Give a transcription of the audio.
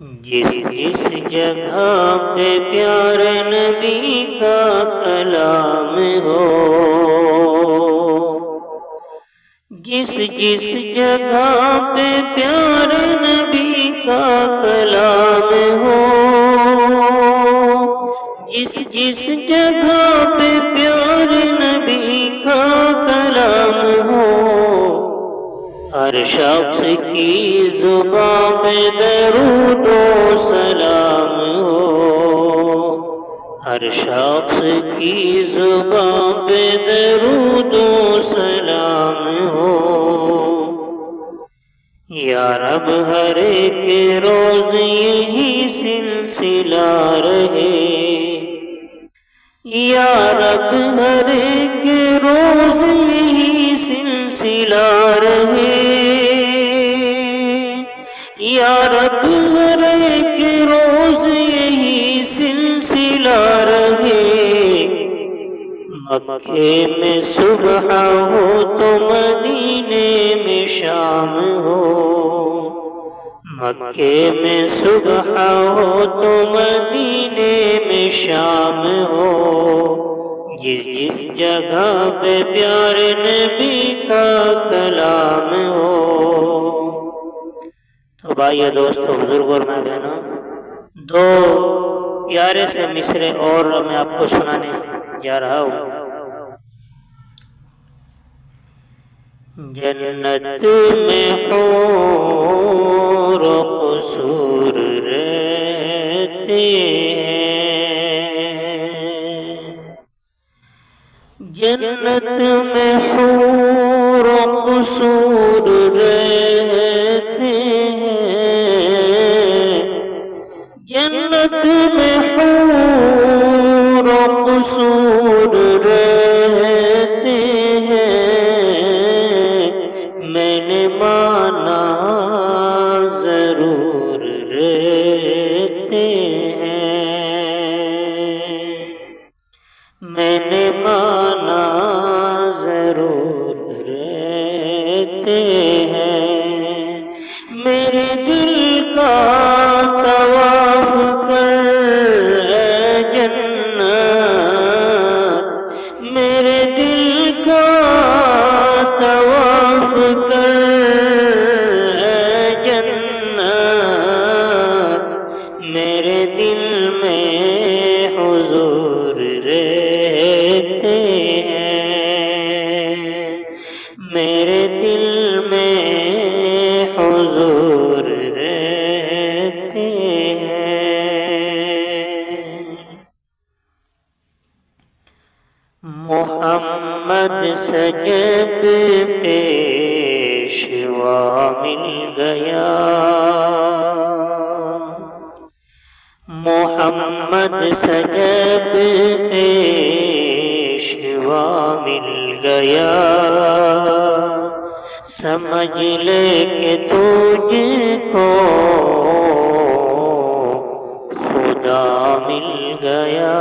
جس جس جگہ پہ پیارے نبی کا کلام ہو، جس جس جگہ پہ پیارے نبی کا کلام ہو، جس جس جگہ پہ پیارے نبی کا کلام ہو، ہر شخص کی زبان پہ درود و سلام ہو، ہر شخص کی زبان پہ درود و سلام ہو۔ یا رب ہر ایک روز یہی سلسلہ رہے، یا رب ہر ایک روز یہی سلسلہ رہے، یا رب ہر ایک روز یہی سلسلہ رہے۔ مکے میں صبح ہو تو مدینے میں شام ہو، مکے میں صبح ہو تو مدینے میں شام ہو، جس جس جگہ پہ پیارے نبی کا کلام ہو۔ تو بھائیو، دوستو، بزرگوں اور ماں بہنوں، دو پیارے سے مصرعے اور میں آپ کو سنانے جا رہا ہوں۔ جنت میں حور و قصور رہتے ہیں، جنت میں حور و قصور رہتے ہیں، جنت میں حور و قصور رہتے ہیں، میں نے مانا ضرور رہتے ہیں، میں نے مانا ضرور رہتے ہیں۔ میرے دل کا طواف کر اے جنت، میرے دل کا طواف کر اے جنت، میرے دل میں حضور رہتے ہیں، میرے دل میں حضور رہتے ہیں۔ محمد سجب پیشوا مل گیا، محمد سجب پیشوا مل گیا، سمجھ لے کہ تجھ کو خدا مل گیا۔